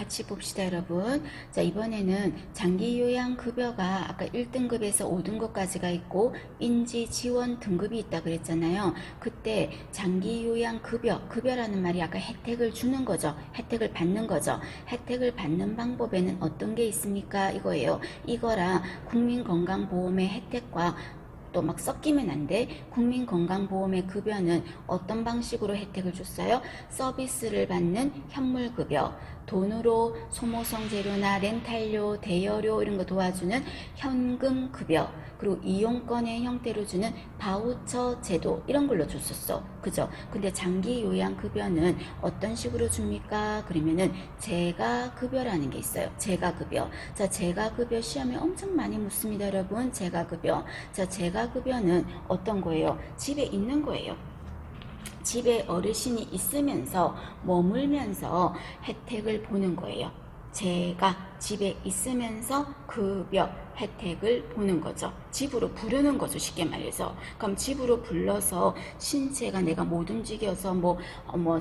같이 봅시다, 여러분. 자, 이번에는 장기요양급여가 아까 1등급에서 5등급까지가 있고 인지 지원 등급이 있다 그랬잖아요. 그때 장기요양급여라는 말이 아까 혜택을 주는 거죠. 혜택을 받는 거죠. 혜택을 받는 방법에는 어떤 게 있습니까? 이거예요. 이거랑 국민건강보험의 혜택과 또 막 섞이면 안 돼. 국민건강보험의 급여는 어떤 방식으로 혜택을 줬어요? 서비스를 받는 현물급여, 돈으로 소모성 재료나 렌탈료, 대여료 이런 거 도와주는 현금급여, 그리고 이용권의 형태로 주는 바우처 제도 이런 걸로 줬었어. 그죠? 근데 장기요양급여는 어떤 식으로 줍니까? 그러면은 재가급여라는 게 있어요. 재가급여. 자, 재가급여 시험에 엄청 많이 묻습니다, 여러분. 재가급여. 자, 재가급여는 어떤 거예요? 집에 있는 거예요. 집에 어르신이 있으면서 머물면서 혜택을 보는 거예요. 제가 집에 있으면서 급여 혜택을 보는 거죠. 집으로 부르는 거죠. 쉽게 말해서. 그럼 집으로 불러서 신체가 내가 못 움직여서 뭐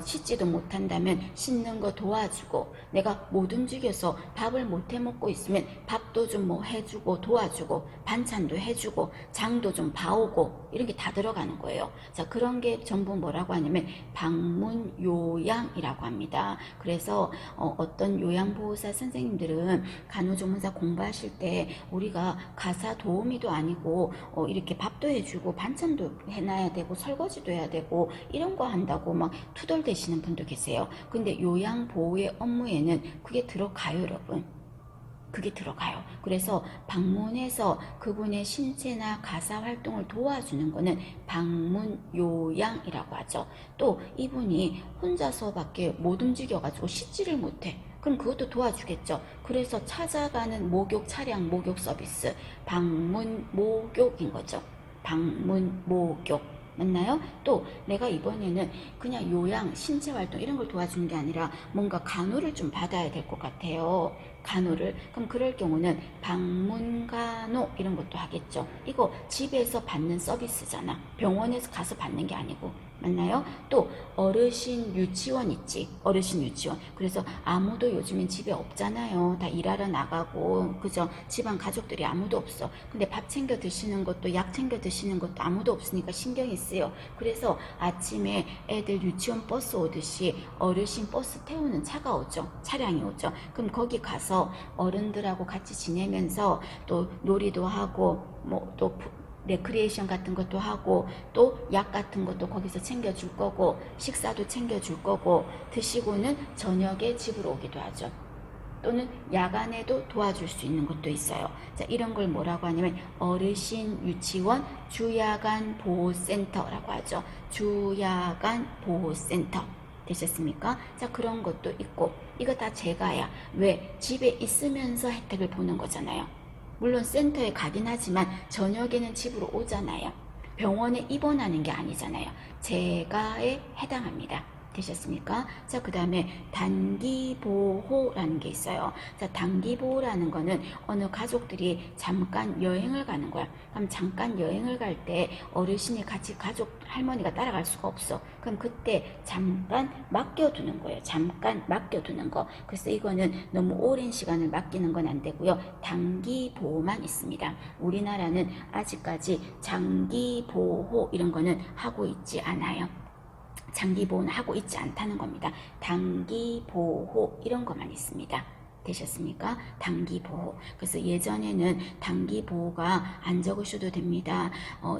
씻지도 못한다면 씻는 거 도와주고, 내가 못 움직여서 밥을 못 해 먹고 있으면 밥도 좀 뭐 해주고 도와주고, 반찬도 해주고, 장도 좀 봐오고, 이런 게 다 들어가는 거예요. 자, 그런 게 전부 뭐라고 하냐면 방문 요양이라고 합니다. 그래서 어떤 요양보호사 선생님들은 간호조무사 공부하실 때 우리가 가사 도우미도 아니고 이렇게 밥도 해주고 반찬도 해놔야 되고 설거지도 해야 되고 이런 거 한다고 막 투덜대시는 분도 계세요. 근데 요양보호의 업무에는 그게 들어가요, 여러분. 그게 들어가요. 그래서 방문해서 그분의 신체나 가사 활동을 도와주는 거는 방문 요양이라고 하죠. 또 이분이 혼자서밖에 못 움직여가지고 씻지를 못해. 그럼 그것도 도와주겠죠. 그래서 찾아가는 목욕 차량 목욕 서비스, 방문 목욕인 거죠. 방문 목욕. 맞나요? 또 내가 이번에는 그냥 요양, 신체 활동 이런 걸 도와주는 게 아니라 뭔가 간호를 좀 받아야 될 것 같아요. 간호를. 그럼 그럴 경우는 방문 간호 이런 것도 하겠죠. 이거 집에서 받는 서비스잖아. 병원에서 가서 받는 게 아니고. 맞나요? 또 어르신 유치원 있지. 어르신 유치원. 그래서 아무도 요즘엔 집에 없잖아요. 다 일하러 나가고, 그죠? 집안 가족들이 아무도 없어. 근데 밥 챙겨 드시는 것도, 약 챙겨 드시는 것도 아무도 없으니까 신경이 쓰여. 그래서 아침에 애들 유치원 버스 오듯이 어르신 버스 태우는 차가 오죠. 차량이 오죠. 그럼 거기 가서 어른들하고 같이 지내면서 또 놀이도 하고 또 레크리에이션 같은 것도 하고 또 약 같은 것도 거기서 챙겨줄 거고 식사도 챙겨줄 거고 드시고는 저녁에 집으로 오기도 하죠. 또는 야간에도 도와줄 수 있는 것도 있어요. 자, 이런 걸 뭐라고 하냐면 어르신 유치원 주야간 보호센터라고 하죠. 주야간 보호센터. 되셨습니까? 자, 그런 것도 있고 이거 다 제가야. 왜? 집에 있으면서 혜택을 보는 거잖아요. 물론 센터에 가긴 하지만 저녁에는 집으로 오잖아요. 병원에 입원하는 게 아니잖아요. 재가에 해당합니다. 되셨습니까? 자, 그 다음에 단기보호라는 게 있어요. 자, 단기보호라는 거는 어느 가족들이 잠깐 여행을 가는 거야. 그럼 잠깐 여행을 갈 때 어르신이 같이 가족, 할머니가 따라갈 수가 없어. 그럼 그때 잠깐 맡겨두는 거예요. 잠깐 맡겨두는 거. 그래서 이거는 너무 오랜 시간을 맡기는 건 안 되고요. 단기보호만 있습니다. 우리나라는 아직까지 장기보호 이런 거는 하고 있지 않아요. 장기보호는 하고 있지 않다는 겁니다. 단기보호 이런 것만 있습니다. 되셨습니까? 단기보호. 그래서 예전에는 단기보호가 안 적으셔도 됩니다.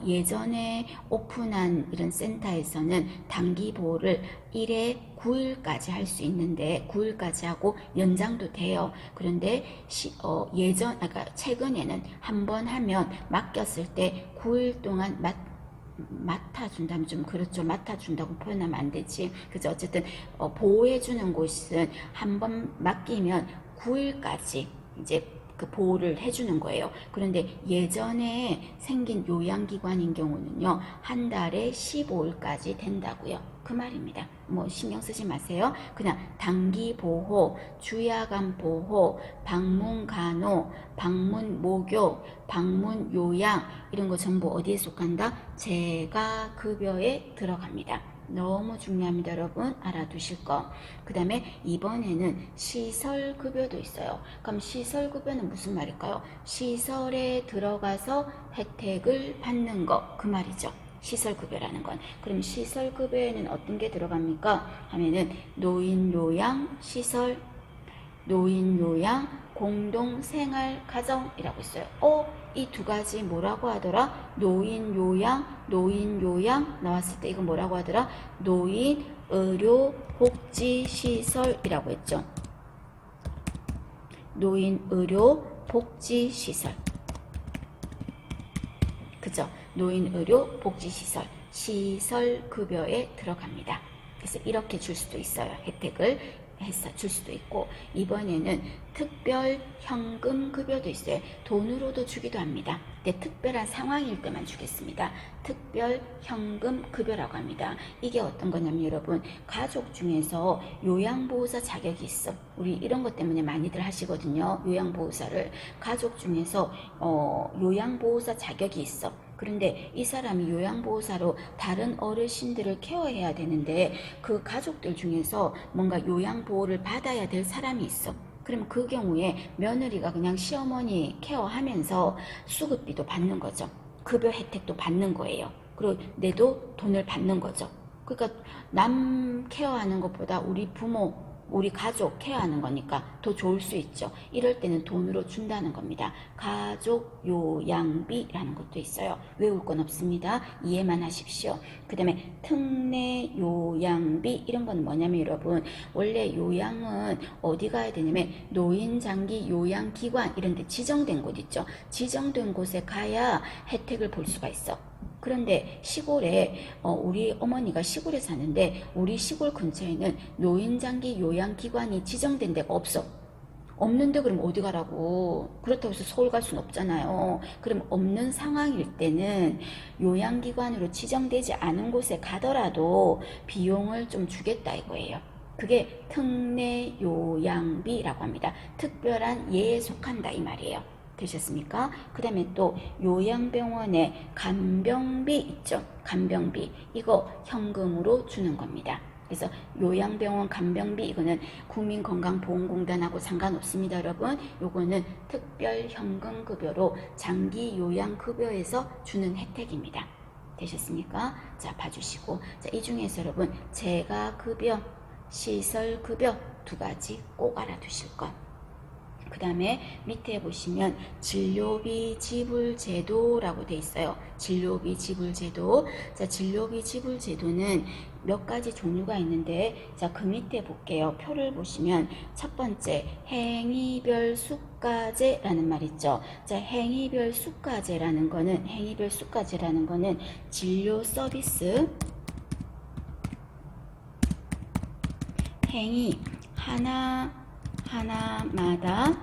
예전에 오픈한 이런 센터에서는 단기보호를 1회 9일까지 할 수 있는데 9일까지 하고 연장도 돼요. 그런데 최근에는 한 번 하면 맡겼을 때 9일 동안 맡아준다면 좀 그렇죠. 맡아준다고 표현하면 안 되지. 그죠? 어쨌든 보호해주는 곳은 한 번 맡기면 9일까지 이제 그 보호를 해주는 거예요. 그런데 예전에 생긴 요양기관인 경우는요, 한 달에 15일까지 된다고요. 그 말입니다. 뭐 신경 쓰지 마세요. 그냥 단기 보호, 주야간 보호, 방문 간호, 방문 목욕, 방문 요양 이런 거 전부 어디에 속한다? 재가 급여에 들어갑니다. 너무 중요합니다. 여러분 알아두실 거. 그 다음에 이번에는 시설급여도 있어요. 그럼 시설급여는 무슨 말일까요? 시설에 들어가서 혜택을 받는 거 그 말이죠. 시설급여라는 건. 그럼 시설급여에는 어떤 게 들어갑니까? 하면은 노인요양시설, 노인요양, 공동생활가정이라고 있어요. 이 두 가지 뭐라고 하더라? 노인요양, 노인요양 나왔을 때 이거 뭐라고 하더라? 노인의료복지시설이라고 했죠. 노인의료복지시설. 그죠? 노인의료복지시설. 시설급여에 들어갑니다. 그래서 이렇게 줄 수도 있어요. 혜택을 해서 줄 수도 있고, 이번에는 특별 현금 급여도 있어요. 돈으로도 주기도 합니다. 근데 특별한 상황일 때만 주겠습니다. 특별 현금 급여라고 합니다. 이게 어떤 거냐면 여러분, 가족 중에서 요양보호사 자격이 있어. 우리 이런 것 때문에 많이들 하시거든요. 요양보호사를. 가족 중에서 요양보호사 자격이 있어. 그런데 이 사람이 요양보호사로 다른 어르신들을 케어해야 되는데 그 가족들 중에서 뭔가 요양보호를 받아야 될 사람이 있어. 그럼 그 경우에 며느리가 그냥 시어머니 케어하면서 수급비도 받는 거죠. 급여 혜택도 받는 거예요. 그리고 내도 돈을 받는 거죠. 그러니까 남 케어하는 것보다 우리 부모, 우리 가족 케어하는 거니까 더 좋을 수 있죠. 이럴 때는 돈으로 준다는 겁니다. 가족 요양비라는 것도 있어요. 외울 건 없습니다. 이해만 하십시오. 그 다음에 특례 요양비, 이런 건 뭐냐면 여러분, 원래 요양은 어디 가야 되냐면 노인 장기 요양기관 이런 데 지정된 곳 있죠. 지정된 곳에 가야 혜택을 볼 수가 있어. 그런데 시골에 우리 어머니가 시골에 사는데 우리 시골 근처에는 노인장기 요양기관이 지정된 데가 없어. 없는데 그럼 어디 가라고? 그렇다고 해서 서울 갈 수는 없잖아요. 그럼 없는 상황일 때는 요양기관으로 지정되지 않은 곳에 가더라도 비용을 좀 주겠다 이거예요. 그게 특례 요양비라고 합니다. 특별한 예에 속한다 이 말이에요. 되셨습니까? 그 다음에 또 요양병원에 간병비 있죠. 간병비. 이거 현금으로 주는 겁니다. 그래서 요양병원 간병비 이거는 국민건강보험공단하고 상관없습니다. 여러분. 요거는 특별 현금급여로 장기 요양급여에서 주는 혜택입니다. 되셨습니까? 자, 봐주시고. 자, 이 중에서 여러분 재가급여, 시설급여 두 가지 꼭 알아두실 것. 그 다음에 밑에 보시면 진료비 지불 제도라고 돼 있어요. 진료비 지불 제도. 자, 진료비 지불 제도는 몇 가지 종류가 있는데, 자, 그 밑에 볼게요. 표를 보시면 첫 번째 행위별 수가제라는 말 있죠. 자, 행위별 수가제라는 거는 진료 서비스 행위 하나마다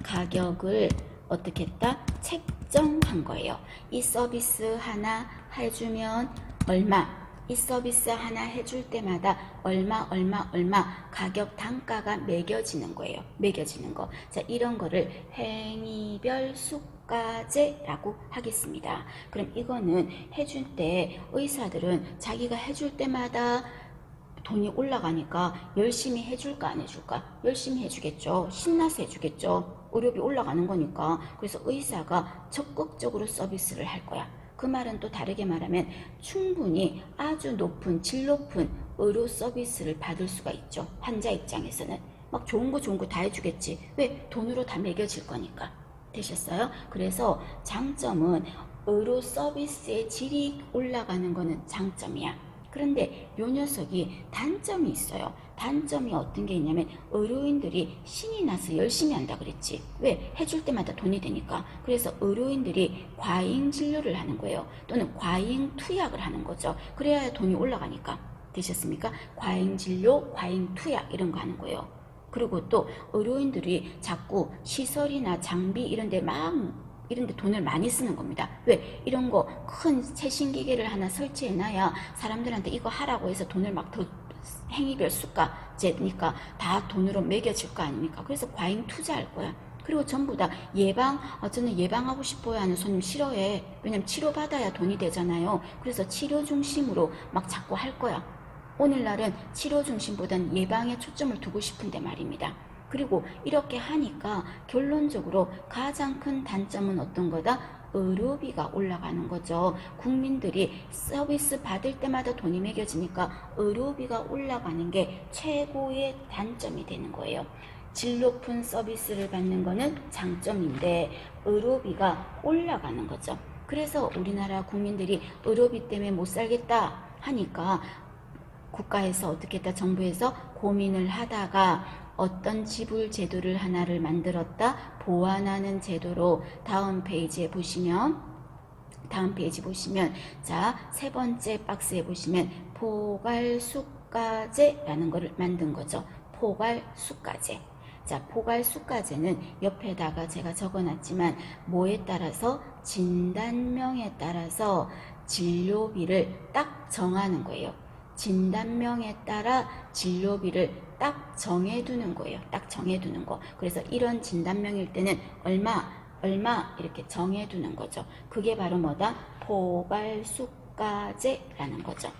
가격을 어떻게 했다? 책정한 거예요. 이 서비스 하나 해주면 얼마, 이 서비스 하나 해줄 때마다 얼마 가격 단가가 매겨지는 거예요. 매겨지는 거. 자, 이런 거를 행위별 수가제라고 하겠습니다. 그럼 이거는 해줄 때 의사들은 자기가 해줄 때마다 돈이 올라가니까 열심히 해줄까 안 해줄까? 열심히 해주겠죠. 신나서 해주겠죠. 의료비 올라가는 거니까. 그래서 의사가 적극적으로 서비스를 할 거야. 그 말은 또 다르게 말하면 충분히 아주 높은 질 높은 의료 서비스를 받을 수가 있죠. 환자 입장에서는 막 좋은 거 다 해주겠지. 왜? 돈으로 다 매겨질 거니까. 되셨어요? 그래서 장점은 의료 서비스의 질이 올라가는 거는 장점이야. 그런데 요 녀석이 단점이 있어요. 단점이 어떤 게 있냐면 의료인들이 신이 나서 열심히 한다 그랬지. 왜? 해줄 때마다 돈이 되니까. 그래서 의료인들이 과잉 진료를 하는 거예요. 또는 과잉 투약을 하는 거죠. 그래야 돈이 올라가니까. 되셨습니까? 과잉 진료, 과잉 투약 이런 거 하는 거예요. 그리고 또 의료인들이 자꾸 시설이나 장비 이런 데 돈을 많이 쓰는 겁니다. 왜? 이런 거 큰 최신 기계를 하나 설치해놔야 사람들한테 이거 하라고 해서 돈을 막 더 행위별 수가제니까 다 돈으로 매겨질 거 아닙니까? 그래서 과잉 투자할 거야. 그리고 전부 다 저는 예방하고 싶어요 하는 손님 싫어해. 왜냐면 치료받아야 돈이 되잖아요. 그래서 치료 중심으로 막 자꾸 할 거야. 오늘날은 치료 중심보다는 예방에 초점을 두고 싶은데 말입니다. 그리고 이렇게 하니까 결론적으로 가장 큰 단점은 어떤 거다? 의료비가 올라가는 거죠. 국민들이 서비스 받을 때마다 돈이 매겨지니까 의료비가 올라가는 게 최고의 단점이 되는 거예요. 질 높은 서비스를 받는 거는 장점인데 의료비가 올라가는 거죠. 그래서 우리나라 국민들이 의료비 때문에 못 살겠다 하니까 국가에서 어떻게 했다, 정부에서 고민을 하다가 어떤 지불 제도를 하나를 만들었다, 보완하는 제도로 다음 페이지 보시면 자, 세 번째 박스에 보시면 포괄수가제라는 거를 만든 거죠. 포괄수가제. 자, 포괄수가제는 옆에다가 제가 적어놨지만 뭐에 따라서? 진단명에 따라서 진료비를 딱 정하는 거예요. 진단명에 따라 진료비를 딱 정해두는 거예요. 딱 정해두는 거. 그래서 이런 진단명일 때는 얼마 이렇게 정해두는 거죠. 그게 바로 뭐다? 포괄수가제라는 거죠.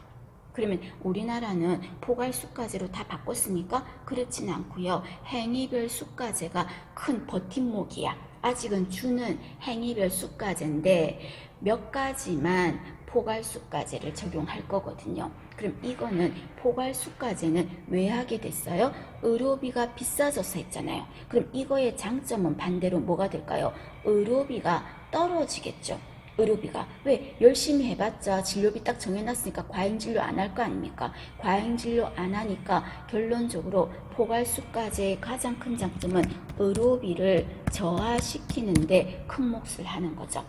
그러면 우리나라는 포괄수가제로 다 바꿨습니까? 그렇지는 않고요. 행위별 수가제가 큰 버팀목이야. 아직은 주는 행위별 수가제인데 몇 가지만 포괄수가제를 적용할 거거든요. 그럼 이거는 포괄수가제는 왜 하게 됐어요? 의료비가 비싸져서 했잖아요. 그럼 이거의 장점은 반대로 뭐가 될까요? 의료비가 떨어지겠죠. 의료비가. 왜? 열심히 해봤자 진료비 딱 정해놨으니까 과잉진료 안 할 거 아닙니까? 과잉진료 안 하니까 결론적으로 포괄수가제의 가장 큰 장점은 의료비를 저하시키는데 큰 몫을 하는 거죠.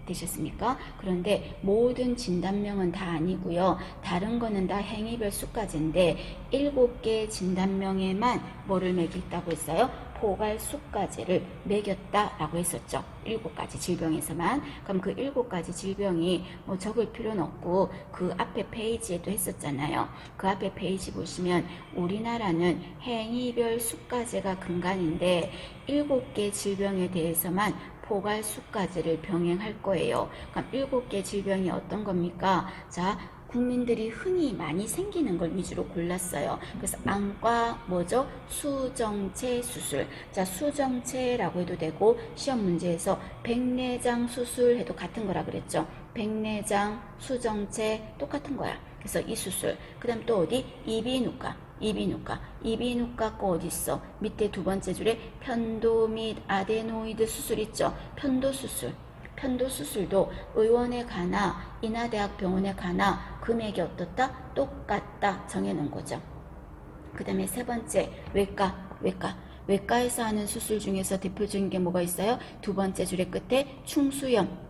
되셨습니까? 그런데 모든 진단명은 다 아니고요. 다른 거는 다 행위별 수가제인데 7개 진단명에만 뭐를 매겼다고 했어요? 포괄수가제를 매겼다라고 했었죠. 7가지 질병에서만. 그럼 그 7가지 질병이 뭐 적을 필요는 없고 그 앞에 페이지에도 했었잖아요. 그 앞에 페이지 보시면 우리나라는 행위별 수가제가 근간인데 7개 질병에 대해서만 포괄수가제를 병행할 거예요. 그럼 7개 질병이 어떤 겁니까? 자, 국민들이 흔히 많이 생기는 걸 위주로 골랐어요. 그래서 안과 뭐죠? 수정체 수술. 자, 수정체라고 해도 되고 시험 문제에서 백내장 수술 해도 같은 거라 그랬죠. 백내장, 수정체 똑같은 거야. 그래서 이 수술. 그 다음 또 어디? 이비인후과 거 어디 있어? 밑에 두 번째 줄에 편도 및 아데노이드 수술 있죠? 편도수술도 의원에 가나 인하대학병원에 가나 금액이 어떻다? 똑같다 정해놓은 거죠. 그 다음에 세 번째 외과에서 하는 수술 중에서 대표적인 게 뭐가 있어요? 두 번째 줄의 끝에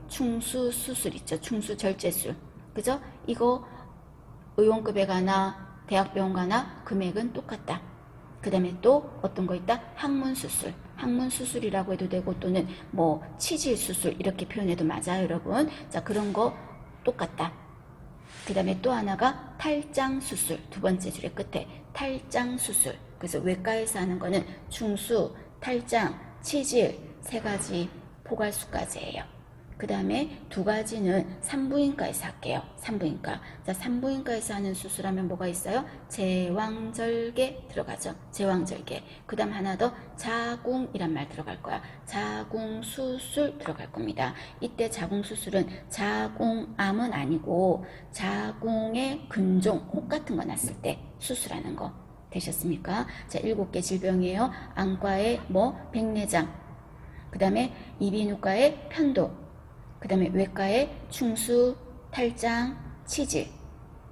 충수수술 있죠. 충수절제술. 그죠? 이거 의원급에 가나 대학병원 가나 금액은 똑같다. 그 다음에 또 어떤 거 있다? 항문수술이라고 해도 되고 또는 뭐 치질수술 이렇게 표현해도 맞아요, 여러분. 자, 그런 거 똑같다. 그 다음에 또 하나가 탈장수술. 두 번째 줄의 끝에 탈장수술. 그래서 외과에서 하는 거는 충수, 탈장, 치질 세 가지 포괄수가제예요. 그 다음에 두 가지는 산부인과에서 할게요. 산부인과. 자, 산부인과에서 하는 수술하면 뭐가 있어요? 제왕절개 들어가죠. 제왕절개. 그 다음 하나 더 자궁이란 말 들어갈 거야. 자궁수술 들어갈 겁니다. 이때 자궁수술은 자궁암은 아니고 자궁의 근종, 혹 같은 거 났을 때 수술하는 거. 되셨습니까? 자, 7개 질병이에요. 안과의 백내장. 그 다음에 이비인후과의 편도. 그 다음에 외과의 충수, 탈장, 치질,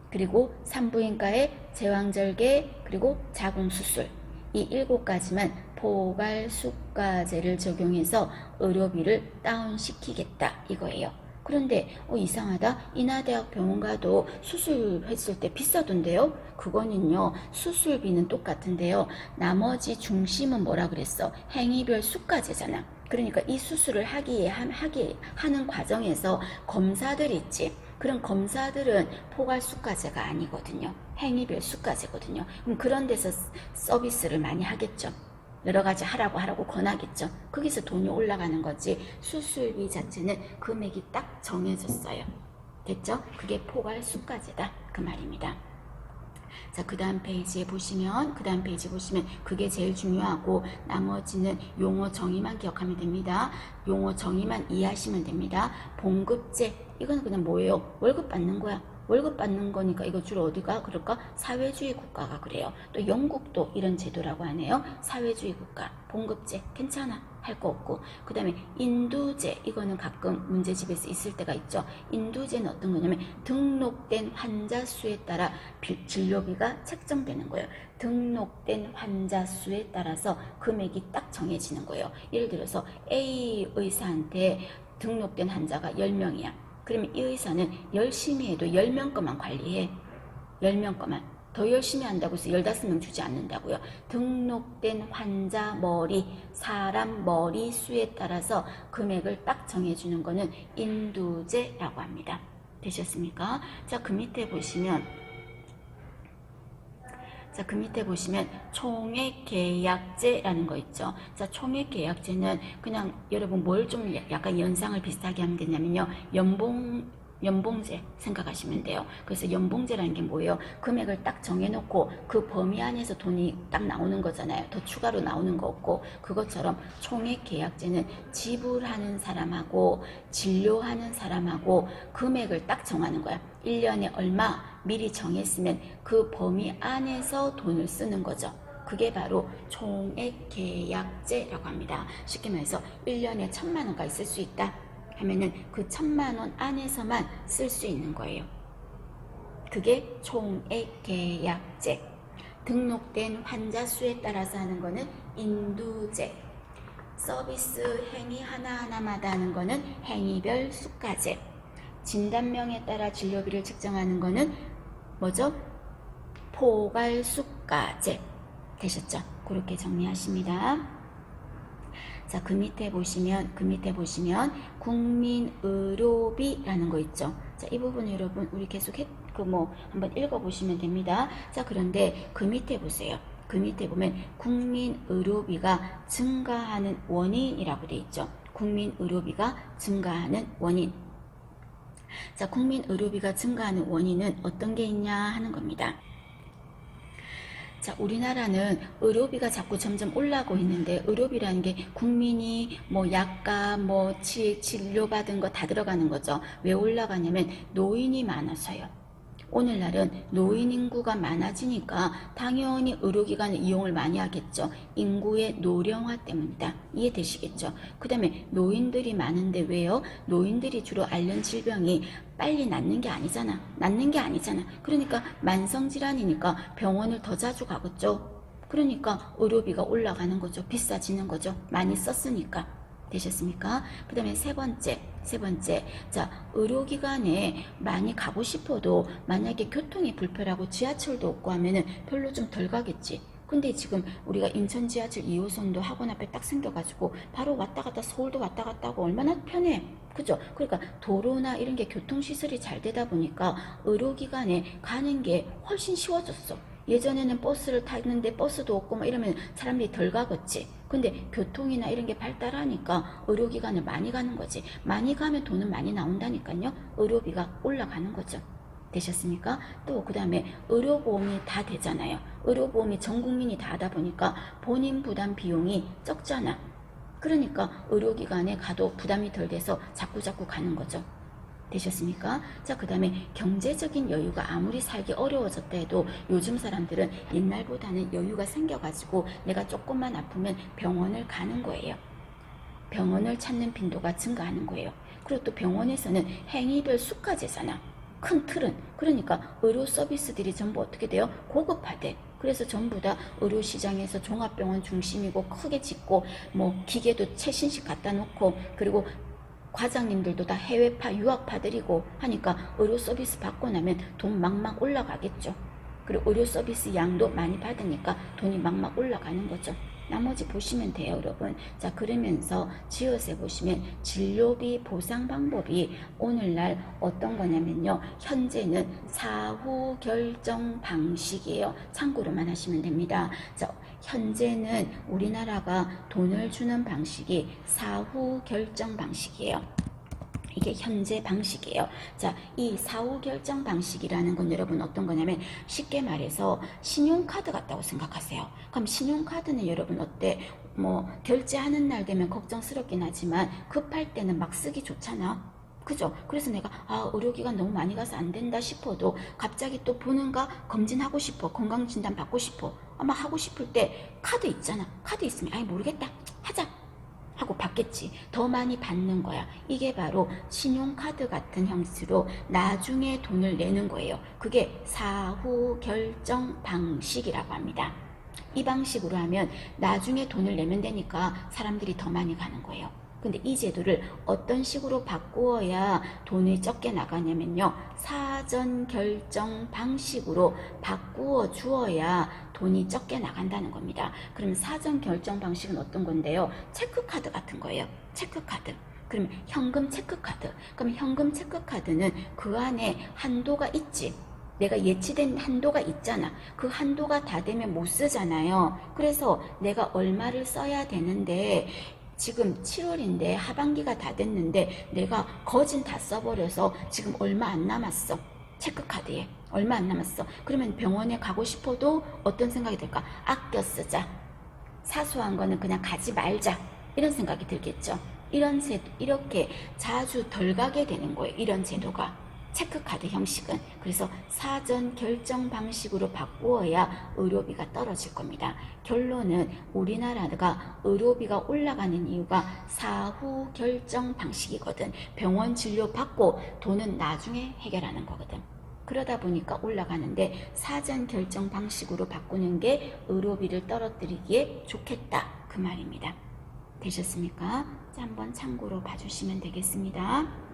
그리고 산부인과의 제왕절개, 그리고 자궁수술. 이 7가지만 포괄수가제를 적용해서 의료비를 다운시키겠다 이거예요. 그런데 이상하다. 인하대학 병원 가도 수술했을 때 비싸던데요. 그거는요, 수술비는 똑같은데요, 나머지 중심은 뭐라 그랬어? 행위별 수가제잖아. 그러니까 이 수술을 하는 과정에서 검사들 있지. 그런 검사들은 포괄수가제가 아니거든요. 행위별 수가제거든요. 그럼 그런 데서 서비스를 많이 하겠죠. 여러 가지 하라고 권하겠죠. 거기서 돈이 올라가는 거지 수술비 자체는 금액이 딱 정해졌어요. 됐죠? 그게 포괄수가제다 그 말입니다. 자, 그 다음 페이지에 보시면 그게 제일 중요하고 나머지는 용어 정의만 기억하면 됩니다. 용어 정의만 이해하시면 됩니다. 봉급제, 이건 그냥 뭐예요? 월급 받는 거야. 월급 받는 거니까 이거 주로 어디가 그럴까? 사회주의 국가가 그래요. 또 영국도 이런 제도라고 하네요. 사회주의 국가, 봉급제 괜찮아. 할 거 없고, 그 다음에 인두제, 이거는 가끔 문제집에서 있을 때가 있죠. 인두제는 어떤 거냐면 등록된 환자 수에 따라 진료비가 책정되는 거예요. 등록된 환자 수에 따라서 금액이 딱 정해지는 거예요. 예를 들어서 A 의사한테 등록된 환자가 10명이야. 그러면 이 의사는 열심히 해도 10명 것만 관리해. 10명 것만. 더 열심히 한다고 해서 15명 주지 않는다고요. 등록된 환자 머리, 사람 머리 수에 따라서 금액을 딱 정해주는 거는 인두제라고 합니다. 되셨습니까? 자, 그 밑에 보시면 총액계약제라는 거 있죠. 자, 총액계약제는 그냥 여러분 뭘 좀 약간 연상을 비슷하게 하면 되냐면요. 연봉제 생각하시면 돼요. 그래서 연봉제라는 게 뭐예요? 금액을 딱 정해놓고 그 범위 안에서 돈이 딱 나오는 거잖아요. 더 추가로 나오는 거 없고, 그것처럼 총액계약제는 지불하는 사람하고 진료하는 사람하고 금액을 딱 정하는 거야. 1년에 얼마 미리 정했으면 그 범위 안에서 돈을 쓰는 거죠. 그게 바로 총액계약제라고 합니다. 쉽게 말해서 1년에 1,000만 원까지 쓸 수 있다 하면은 그 1,000만 원 안에서만 쓸 수 있는 거예요. 그게 총액계약제. 등록된 환자 수에 따라서 하는 거는 인두제. 서비스 행위 하나하나마다 하는 거는 행위별 수가제. 진단명에 따라 진료비를 측정하는 거는 뭐죠? 포괄수가제. 되셨죠? 그렇게 정리하십니다. 자, 그 밑에 보시면 국민의료비라는 거 있죠. 자, 이 부분 여러분 우리 계속 한번 읽어보시면 됩니다. 자, 그런데 그 밑에 보세요. 그 밑에 보면 국민의료비가 증가하는 원인이라고 돼 있죠. 국민의료비가 증가하는 원인. 자, 국민의료비가 증가하는 원인은 어떤 게 있냐 하는 겁니다. 자, 우리나라는 의료비가 자꾸 점점 올라가고 있는데, 의료비라는 게 국민이 약값, 진료받은 거 다 들어가는 거죠. 왜 올라가냐면 노인이 많아서요. 오늘날은 노인 인구가 많아지니까 당연히 의료기관을 이용을 많이 하겠죠. 인구의 노령화 때문이다. 이해되시겠죠? 그 다음에 노인들이 많은데 왜요? 노인들이 주로 앓는 질병이 빨리 낫는 게 아니잖아. 그러니까 만성질환이니까 병원을 더 자주 가겠죠. 그러니까 의료비가 올라가는 거죠. 비싸지는 거죠. 많이 썼으니까. 되셨습니까? 그 다음에 세 번째. 자, 의료기관에 많이 가고 싶어도 만약에 교통이 불편하고 지하철도 없고 하면은 별로 좀 덜 가겠지. 근데 지금 우리가 인천 지하철 2호선도 학원 앞에 딱 생겨가지고 바로 왔다 갔다 서울도 왔다 갔다 하고 얼마나 편해. 그죠? 그러니까 도로나 이런 게 교통시설이 잘 되다 보니까 의료기관에 가는 게 훨씬 쉬워졌어. 예전에는 버스를 타는데 버스도 없고 이러면 사람들이 덜 가겠지. 근데 교통이나 이런 게 발달하니까 의료기관을 많이 가는 거지. 많이 가면 돈은 많이 나온다니까요. 의료비가 올라가는 거죠. 되셨습니까? 또 그 다음에 의료보험이 다 되잖아요. 의료보험이 전 국민이 다 하다 보니까 본인 부담 비용이 적잖아. 그러니까 의료기관에 가도 부담이 덜 돼서 자꾸 가는 거죠. 되셨습니까? 자, 그 다음에 경제적인 여유가 아무리 살기 어려워졌다 해도 요즘 사람들은 옛날보다는 여유가 생겨가지고 내가 조금만 아프면 병원을 가는 거예요. 병원을 찾는 빈도가 증가하는 거예요. 그리고 또 병원에서는 행위별 수가제잖아. 큰 틀은. 그러니까 의료 서비스들이 전부 어떻게 돼요? 고급화돼. 그래서 전부 다 의료시장에서 종합병원 중심이고 크게 짓고 기계도 최신식 갖다 놓고 그리고 과장님들도 다 해외파 유학파들이고 하니까 의료 서비스 받고 나면 돈 막막 올라가겠죠. 그리고 의료 서비스 양도 많이 받으니까 돈이 막막 올라가는 거죠. 나머지 보시면 돼요, 여러분. 자, 그러면서 지어서 보시면 진료비 보상 방법이 오늘날 어떤 거냐면요. 현재는 사후 결정 방식이에요. 참고로만 하시면 됩니다. 자, 현재는 우리나라가 돈을 주는 방식이 사후 결정 방식이에요. 이게 현재 방식이에요. 자, 이 사후 결정 방식이라는 건 여러분 어떤 거냐면 쉽게 말해서 신용카드 같다고 생각하세요. 그럼 신용카드는 여러분 어때? 뭐 결제하는 날 되면 걱정스럽긴 하지만 급할 때는 막 쓰기 좋잖아. 그죠? 그래서 내가 의료기관 너무 많이 가서 안 된다 싶어도 갑자기 또 보는가 검진하고 싶어. 건강진단 받고 싶어. 아마 하고 싶을 때 카드 있잖아. 카드 있으면 아이 모르겠다. 하자. 하고 받겠지. 더 많이 받는 거야. 이게 바로 신용카드 같은 형식으로 나중에 돈을 내는 거예요. 그게 사후 결정 방식이라고 합니다. 이 방식으로 하면 나중에 돈을 내면 되니까 사람들이 더 많이 가는 거예요. 근데 이 제도를 어떤 식으로 바꾸어야 돈이 적게 나가냐면요. 사전 결정 방식으로 바꾸어 주어야 돈이 적게 나간다는 겁니다. 그럼 사전 결정 방식은 어떤 건데요? 체크카드 같은 거예요. 체크카드. 그럼 현금 체크카드. 그럼 현금 체크카드는 그 안에 한도가 있지. 내가 예치된 한도가 있잖아. 그 한도가 다 되면 못 쓰잖아요. 그래서 내가 얼마를 써야 되는데 지금 7월인데 하반기가 다 됐는데 내가 거진 다 써버려서 지금 얼마 안 남았어. 체크카드에 얼마 안 남았어. 그러면 병원에 가고 싶어도 어떤 생각이 들까? 아껴 쓰자. 사소한 거는 그냥 가지 말자. 이런 생각이 들겠죠. 이렇게 자주 덜 가게 되는 거예요. 이런 제도가. 체크카드 형식은. 그래서 사전 결정 방식으로 바꾸어야 의료비가 떨어질 겁니다. 결론은 우리나라가 의료비가 올라가는 이유가 사후 결정 방식이거든. 병원 진료 받고 돈은 나중에 해결하는 거거든. 그러다 보니까 올라가는데 사전 결정 방식으로 바꾸는 게 의료비를 떨어뜨리기에 좋겠다. 그 말입니다. 되셨습니까? 자, 한번 참고로 봐주시면 되겠습니다.